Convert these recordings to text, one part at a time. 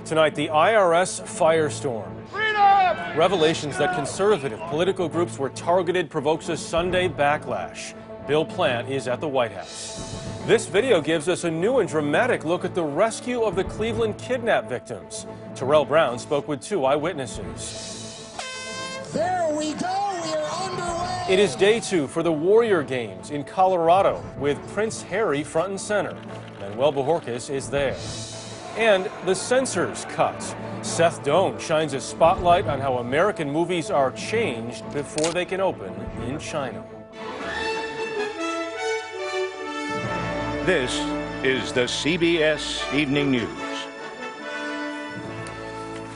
Tonight, the IRS firestorm. Freedom! Revelations that conservative political groups were targeted provokes a Sunday backlash. Bill Plant is at the White House. This video gives us a new and dramatic look at the rescue of the Cleveland kidnap victims. Terrell Brown spoke with two eyewitnesses. There we go, we are underway. It is day 2 for the Warrior Games in Colorado with Prince Harry front and center. Manuel Bojorquez is there. And the censors cut. Seth Doane shines a spotlight on how American movies are changed before they can open in China. This is the CBS Evening News.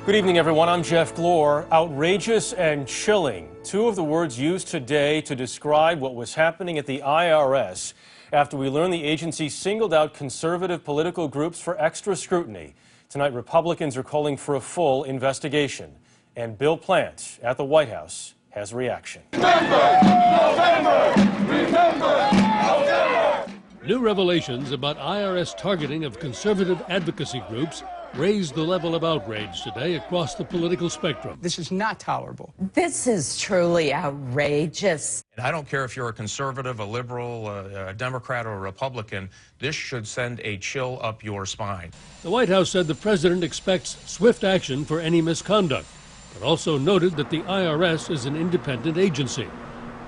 Good evening, everyone. I'm Jeff Glor. Outrageous and chilling. Two of the words used today to describe what was happening at the IRS after we learned the agency singled out conservative political groups for extra scrutiny. Tonight, Republicans are calling for a full investigation. And Bill Plant at the White House has a reaction. Remember, November, remember, November. New revelations about IRS targeting of conservative advocacy groups raised the level of outrage today across the political spectrum. This is not tolerable. This is truly outrageous. And I don't care if you're a conservative, a liberal, a Democrat, or a Republican, this should send a chill up your spine. The White House said the president expects swift action for any misconduct, but also noted that the IRS is an independent agency.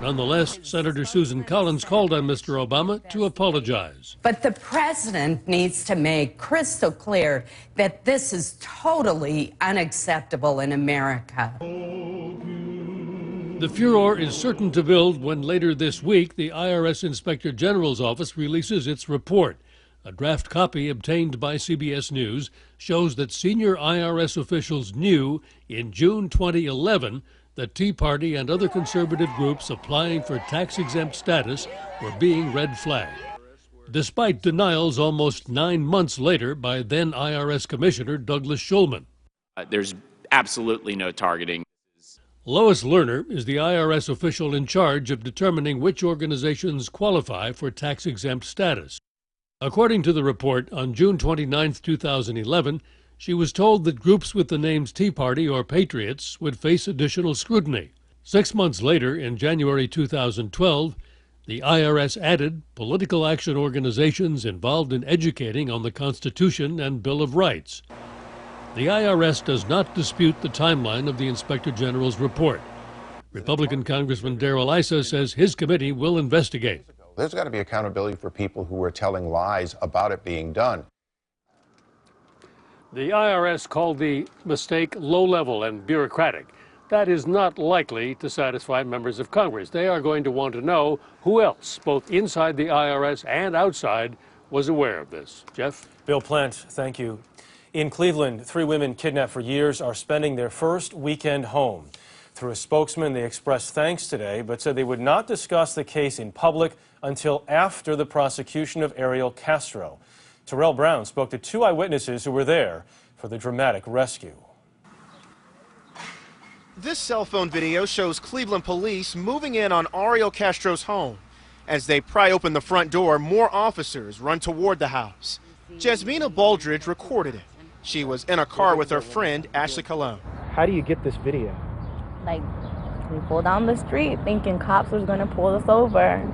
Nonetheless, Senator Susan Collins called on Mr. Obama to apologize. But the president needs to make crystal clear that this is totally unacceptable in America. The furor is certain to build when later this week the IRS Inspector General's office releases its report. A draft copy obtained by CBS News shows that senior IRS officials knew in June 2011 that Tea Party and other conservative groups applying for tax-exempt status were being red flagged. Despite denials almost 9 months later by then IRS Commissioner Douglas Shulman. There's absolutely no targeting. Lois Lerner is the IRS official in charge of determining which organizations qualify for tax-exempt status. According to the report, on June 29, 2011, she was told that groups with the names Tea Party or Patriots would face additional scrutiny. 6 months later, in January 2012, the IRS added political action organizations involved in educating on the Constitution and Bill of Rights. The IRS does not dispute the timeline of the Inspector General's report. Republican Congressman Darrell Issa says his committee will investigate. There's got to be accountability for people who are telling lies about it being done. The IRS called the mistake low-level and bureaucratic. That is not likely to satisfy members of Congress. They are going to want to know who else, both inside the IRS and outside, was aware of this. Jeff? Bill Plant, thank you. In Cleveland, 3 women kidnapped for years are spending their first weekend home. Through a spokesman, they expressed thanks today, but said they would not discuss the case in public until after the prosecution of Ariel Castro. Terrell Brown spoke to 2 eyewitnesses who were there for the dramatic rescue. This cell phone video shows Cleveland police moving in on Ariel Castro's home. As they pry open the front door, more officers run toward the house. Jasmina Baldridge recorded it. She was in a car with her friend, Ashley Cologne. How do you get this video? Like, we pulled down the street thinking cops was going to pull us over.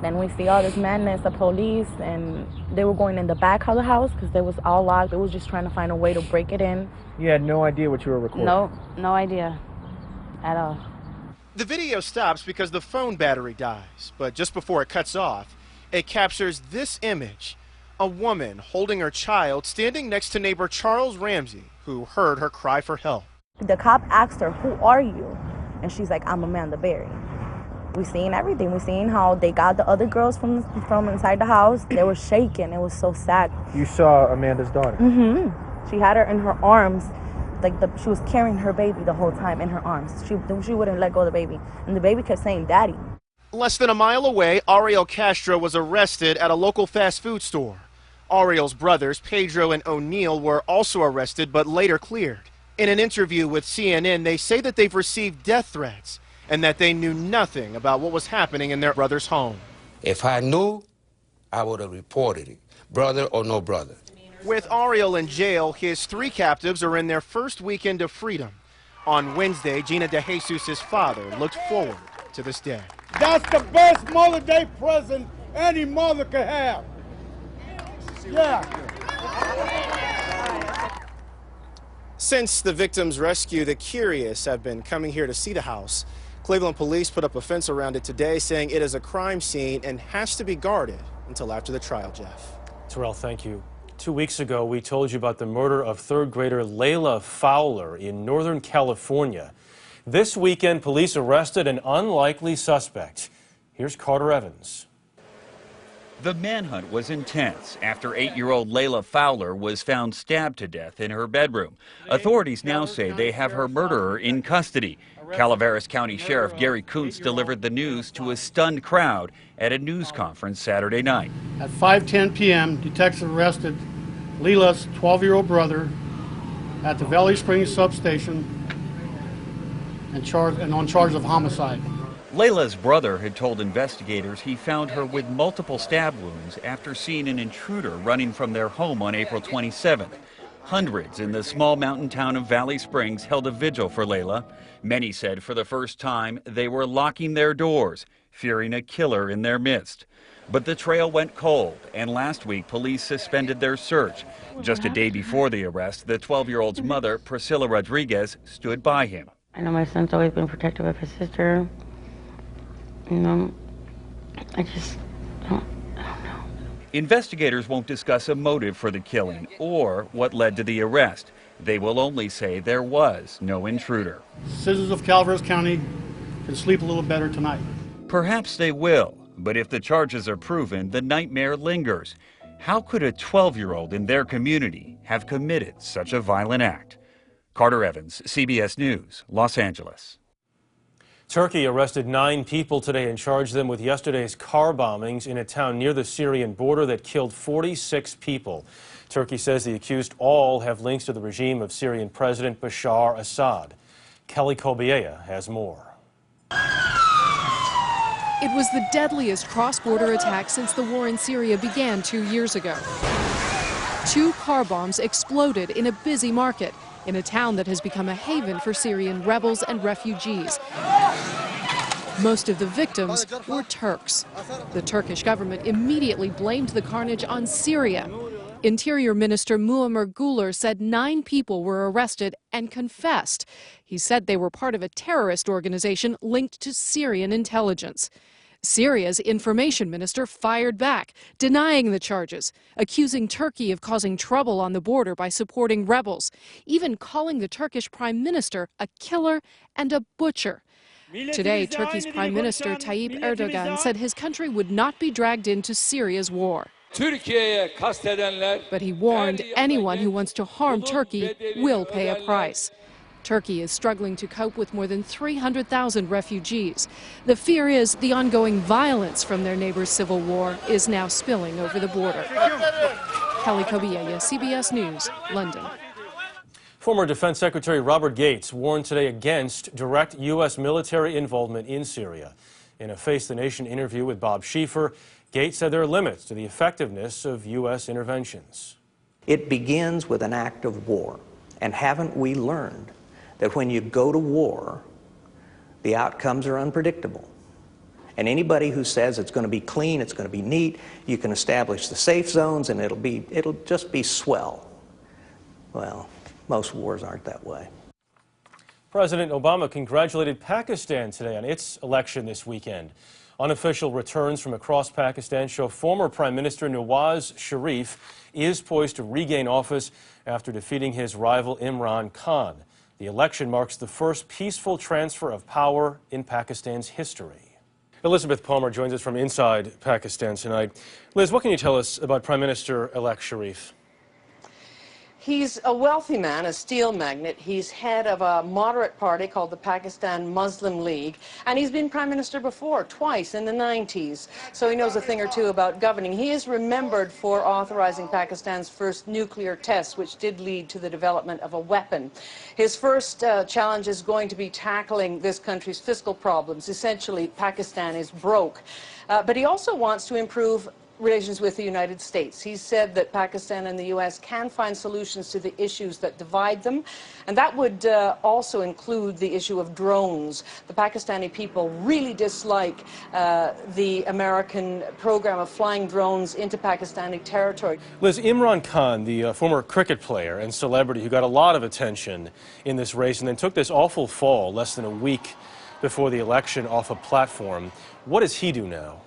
Then we see all this madness of police, and they were going in the back of the house because it was all locked. They was just trying to find a way to break it in. You had no idea what you were recording? No idea at all. The video stops because the phone battery dies, but just before it cuts off, it captures this image. A woman holding her child standing next to neighbor Charles Ramsey, who heard her cry for help. The cop asked her, "Who are you?" And she's like, "I'm Amanda Berry." We seen everything. We seen how they got the other girls from inside the house. They were shaking. It was so sad. You saw Amanda's daughter? Mm-hmm. She had her in her arms. She was carrying her baby the whole time in her arms. She wouldn't let go of the baby. And the baby kept saying, "Daddy." Less than a mile away, Ariel Castro was arrested at a local fast food store. Ariel's brothers, Pedro and O'Neill, were also arrested but later cleared. In an interview with CNN, they say that they've received death threats and that they knew nothing about what was happening in their brother's home. If I knew, I would have reported it, brother or no brother. With Ariel in jail, his 3 captives are in their first weekend of freedom. On Wednesday, Gina DeJesus's father looked forward to this day. That's the best Mother's Day present any mother could have. Yeah. Since the victim's rescue, the curious have been coming here to see the house. Cleveland police put up a fence around it today, saying it is a crime scene and has to be guarded until after the trial, Jeff. Terrell, thank you. 2 weeks ago, we told you about the murder of 3rd grader Layla Fowler in Northern California. This weekend, police arrested an unlikely suspect. Here's Carter Evans. The manhunt was intense after 8-year-old Layla Fowler was found stabbed to death in her bedroom. Authorities now say they have her murderer in custody. Calaveras County Sheriff Gary Kuntz delivered the news to a stunned crowd at a news conference Saturday night. At 5:10 p.m., detectives arrested Layla's 12-year-old brother at the Valley Springs substation and on charge of homicide. Layla's brother had told investigators he found her with multiple stab wounds after seeing an intruder running from their home on April 27th. Hundreds in the small mountain town of Valley Springs held a vigil for Layla. Many said for the first time they were locking their doors, fearing a killer in their midst. But the trail went cold, and last week police suspended their search. Just a day before the arrest, the 12-year-old's mother, Priscilla Rodriguez, stood by him. I know my son's always been protective of his sister. You know, I just don't know. Investigators won't discuss a motive for the killing or what led to the arrest. They will only say there was no intruder. Citizens of Calaveras County can sleep a little better tonight. Perhaps they will, but if the charges are proven, the nightmare lingers. How could a 12-year-old in their community have committed such a violent act? Carter Evans, CBS News, Los Angeles. Turkey arrested 9 people today and charged them with yesterday's car bombings in a town near the Syrian border that killed 46 people. Turkey says the accused all have links to the regime of Syrian President Bashar Assad. Kelly Kobiea has more. It was the deadliest cross-border attack since the war in Syria began 2 years ago. 2 car bombs exploded in a busy market in a town that has become a haven for Syrian rebels and refugees. Most of the victims were Turks. The Turkish government immediately blamed the carnage on Syria. Interior Minister Muammer Güler said 9 people were arrested and confessed. He said they were part of a terrorist organization linked to Syrian intelligence. Syria's information minister fired back, denying the charges, accusing Turkey of causing trouble on the border by supporting rebels, even calling the Turkish prime minister a killer and a butcher. Today, Turkey's Prime Minister Tayyip Erdogan said his country would not be dragged into Syria's war. But he warned anyone who wants to harm Turkey will pay a price. Turkey is struggling to cope with more than 300,000 refugees. The fear is the ongoing violence from their neighbor's civil war is now spilling over the border. Kelly Kobiea, CBS News, London. Former Defense Secretary Robert Gates warned today against direct U.S. military involvement in Syria. In a Face the Nation interview with Bob Schieffer, Gates said there are limits to the effectiveness of U.S. interventions. It begins with an act of war. And haven't we learned that when you go to war, the outcomes are unpredictable? And anybody who says it's going to be clean, it's going to be neat, you can establish the safe zones and it'll just be swell. Well, most wars aren't that way. President Obama congratulated Pakistan today on its election this weekend. Unofficial returns from across Pakistan show former Prime Minister Nawaz Sharif is poised to regain office after defeating his rival Imran Khan. The election marks the first peaceful transfer of power in Pakistan's history. Elizabeth Palmer joins us from inside Pakistan tonight. Liz, what can you tell us about Prime Minister-elect Sharif? He's a wealthy man, a steel magnate. He's head of a moderate party called the Pakistan Muslim League, and he's been prime minister before, twice in the 90s, so he knows a thing or two about governing. He is remembered for authorizing Pakistan's first nuclear test, which did lead to the development of a weapon. His first challenge is going to be tackling this country's fiscal problems. Essentially, Pakistan is broke. But he also wants to improve relations with the United States. He said that Pakistan and the U.S. can find solutions to the issues that divide them, and that would also include the issue of drones. The Pakistani people really dislike the American program of flying drones into Pakistani territory. Liz, Imran Khan, the former cricket player and celebrity who got a lot of attention in this race and then took this awful fall less than a week before the election off a platform, what does he do now?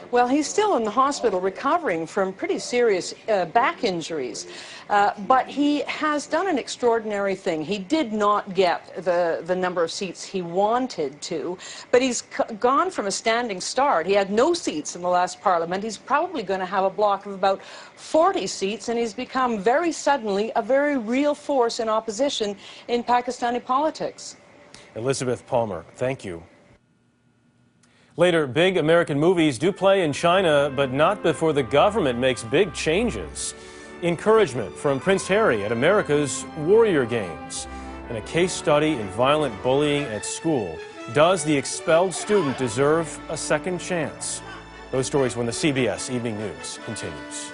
Well, he's still in the hospital recovering from pretty serious back injuries, but he has done an extraordinary thing. He did not get the number of seats he wanted to, but he's gone from a standing start. He had no seats in the last parliament. He's probably going to have a block of about 40 seats, and he's become very suddenly a very real force in opposition in Pakistani politics. Elizabeth Palmer, thank you. Later, big American movies do play in China, but not before the government makes big changes. Encouragement from Prince Harry at America's Warrior Games, and a case study in violent bullying at school. Does the expelled student deserve a second chance? Those stories when the CBS Evening News continues.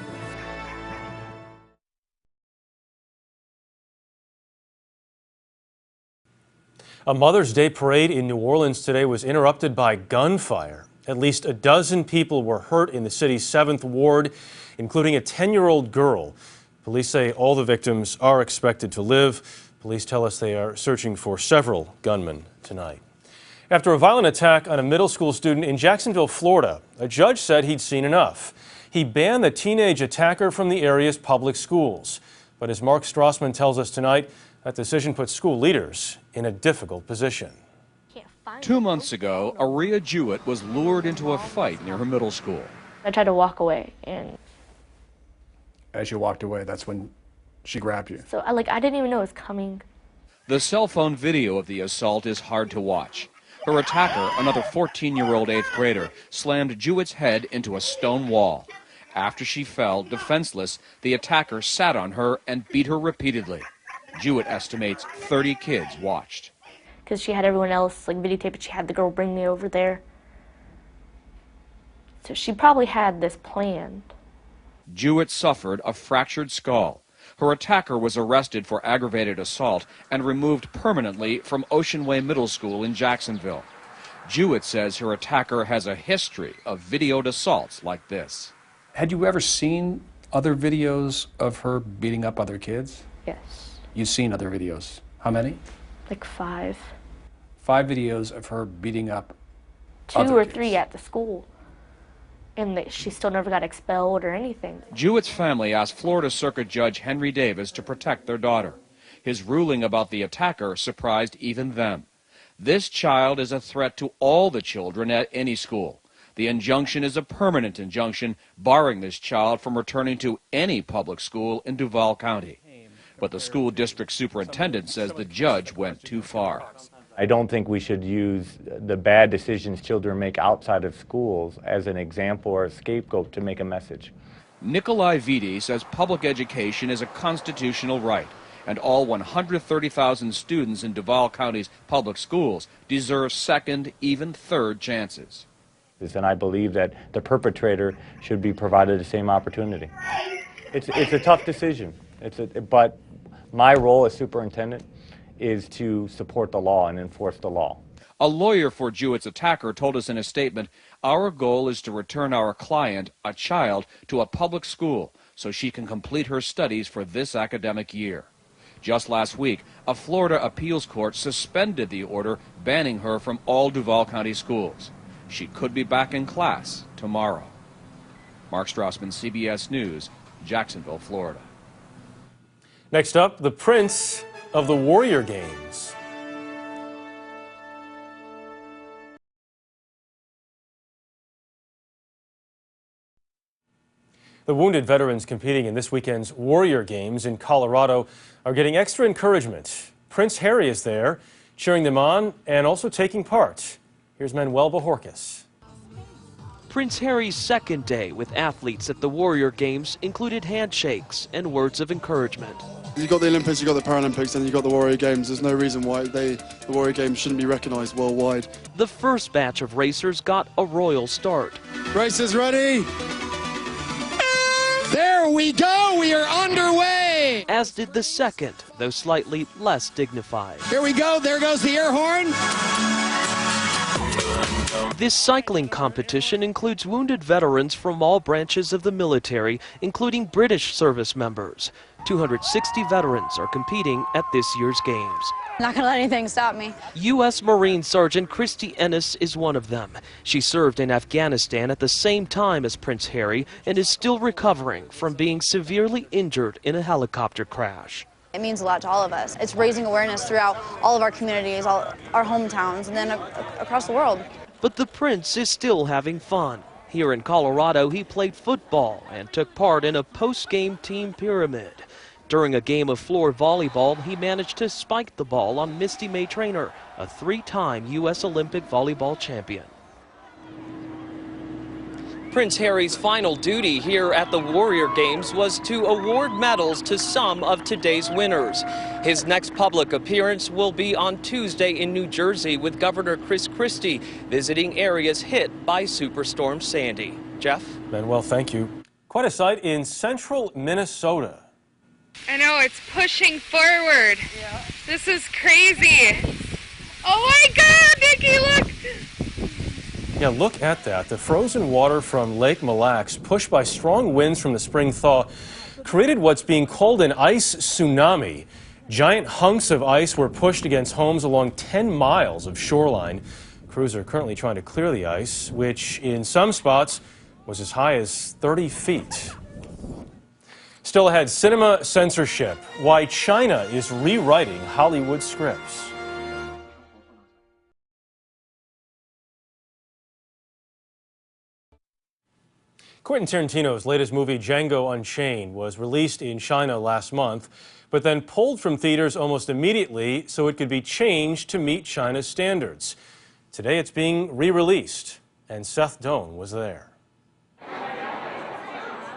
A Mother's Day parade in New Orleans today was interrupted by gunfire. At least a dozen people were hurt in the city's 7th Ward, including a 10-year-old girl. Police say all the victims are expected to live. Police tell us they are searching for several gunmen tonight. After a violent attack on a middle school student in Jacksonville, Florida, a judge said he'd seen enough. He banned the teenage attacker from the area's public schools. But as Mark Strassman tells us tonight, that decision puts school leaders in a difficult position. 2 months ago, Aria Jewett was lured into a fight near her middle school. I tried to walk away, and as you walked away, that's when she grabbed you. so I didn't even know it was coming. The cell phone video of the assault is hard to watch. Her attacker, another 14-year-old 8th grader, slammed Jewett's head into a stone wall. After she fell, defenseless, the attacker sat on her and beat her repeatedly. Jewett estimates 30 kids watched. Because she had everyone else videotape it, she had the girl bring me over there. So she probably had this planned. Jewett suffered a fractured skull. Her attacker was arrested for aggravated assault and removed permanently from Ocean Way Middle School in Jacksonville. Jewett says her attacker has a history of videoed assaults like this. Had you ever seen other videos of her beating up other kids? Yes. You've seen other videos. How many? Like 5. 5 videos of her beating up 2 other or kids. 3 at the school. And she still never got expelled or anything. Jewett's family asked Florida Circuit Judge Henry Davis to protect their daughter. His ruling about the attacker surprised even them. This child is a threat to all the children at any school. The injunction is a permanent injunction, barring this child from returning to any public school in Duval County. But the school district superintendent says the judge went too far. I don't think we should use the bad decisions children make outside of schools as an example or a scapegoat to make a message. Nikolai Vitti says public education is a constitutional right, and all 130,000 students in Duval County's public schools deserve second, even third chances. And I believe that the perpetrator should be provided the same opportunity. It's a tough decision, but my role as superintendent is to support the law and enforce the law. A lawyer for Jewett's attacker told us in a statement, "Our goal is to return our client, a child, to a public school so she can complete her studies for this academic year." Just last week, a Florida appeals court suspended the order banning her from all Duval County schools. She could be back in class tomorrow. Mark Strassman, CBS News, Jacksonville, Florida. Next up, the Prince of the Warrior Games. The wounded veterans competing in this weekend's Warrior Games in Colorado are getting extra encouragement. Prince Harry is there, cheering them on and also taking part. Here's Manuel Bojorquez. Prince Harry's second day with athletes at the Warrior Games included handshakes and words of encouragement. You've got the Olympics, you've got the Paralympics, and you've got the Warrior Games. There's no reason why the Warrior Games shouldn't be recognised worldwide. The first batch of racers got a royal start. Racers ready? There we go, we are underway! As did the second, though slightly less dignified. Here we go, there goes the air horn. This cycling competition includes wounded veterans from all branches of the military, including British service members. 260 veterans are competing at this year's games. Not gonna let anything stop me. U.S. Marine Sergeant Christy Ennis is one of them. She served in Afghanistan at the same time as Prince Harry and is still recovering from being severely injured in a helicopter crash. It means a lot to all of us. It's raising awareness throughout all of our communities, all our hometowns, and then across the world. But the prince is still having fun. Here in Colorado, he played football and took part in a post-game team pyramid. During a game of floor volleyball, he managed to spike the ball on Misty May Traynor, a three-time U.S. Olympic volleyball champion. Prince Harry's final duty here at the Warrior Games was to award medals to some of today's winners. His next public appearance will be on Tuesday in New Jersey with Governor Chris Christie visiting areas hit by Superstorm Sandy. Jeff? Manuel, thank you. Quite a sight in central Minnesota. I know, it's pushing forward. Yeah. This is crazy. Oh my God, Nikki, look! Yeah, look at that. The frozen water from Lake Mille Lacs, pushed by strong winds from the spring thaw, created what's being called an ice tsunami. Giant hunks of ice were pushed against homes along 10 miles of shoreline. Crews are currently trying to clear the ice, which in some spots was as high as 30 feet. Still ahead, cinema censorship, why China is rewriting Hollywood scripts. Quentin Tarantino's latest movie, Django Unchained, was released in China last month, but then pulled from theaters almost immediately so it could be changed to meet China's standards. Today it's being re-released, and Seth Doan was there.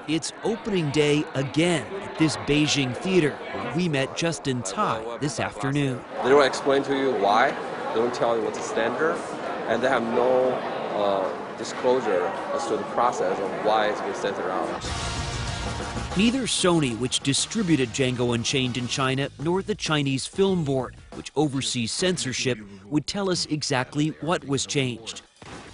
It's opening day again at this Beijing theater, where we met Justin Tai this afternoon. They don't explain to you why, they don't tell you what's the standard, and they have no disclosure as to the process of why it's been censored out. Neither Sony, which distributed Django Unchained in China, nor the Chinese Film Board, which oversees censorship, would tell us exactly what was changed.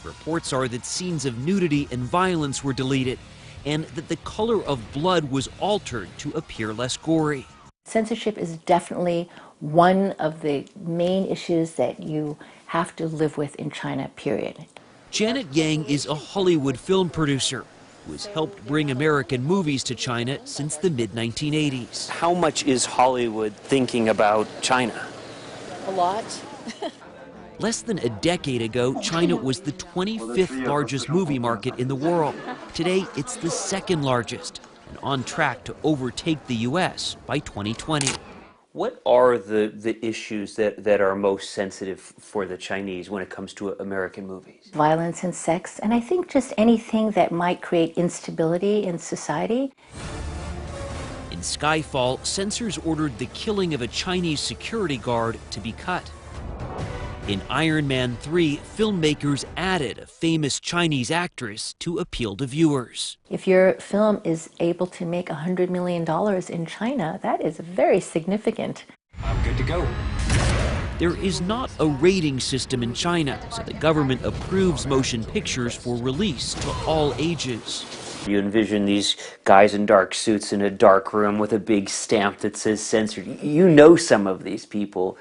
Reports are that scenes of nudity and violence were deleted, and that the color of blood was altered to appear less gory. Censorship is definitely one of the main issues that you have to live with in China, period. Janet Yang is a Hollywood film producer who has helped bring American movies to China since the mid-1980s. How much is Hollywood thinking about China? A lot. Less than a decade ago, China was the 25th largest movie market in the world. Today, it's the second largest, and on track to overtake the U.S. by 2020. What are the issues that are most sensitive for the Chinese when it comes to American movies? Violence and sex, and I think just anything that might create instability in society. In Skyfall, censors ordered the killing of a Chinese security guard to be cut. In Iron Man 3, filmmakers added a famous Chinese actress to appeal to viewers. If your film is able to make $100 million in China, that is very significant. I'm good to go. There is not a rating system in China, so the government approves motion pictures for release to all ages. You envision these guys in dark suits in a dark room with a big stamp that says censored. You know some of these people.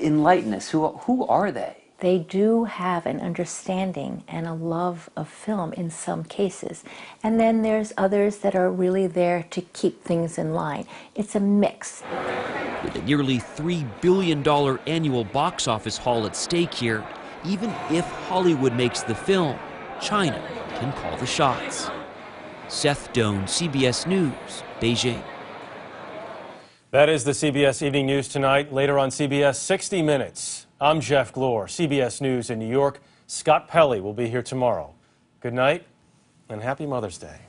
Enlighten us. Who are they? They do have an understanding and a love of film in some cases. And then there's others that are really there to keep things in line. It's a mix. With a nearly $3 billion annual box office haul at stake here, even if Hollywood makes the film, China can call the shots. Seth Doan, CBS News, Beijing. That is the CBS Evening News tonight. Later on CBS 60 Minutes. I'm Jeff Glor, CBS News in New York. Scott Pelley will be here tomorrow. Good night and happy Mother's Day.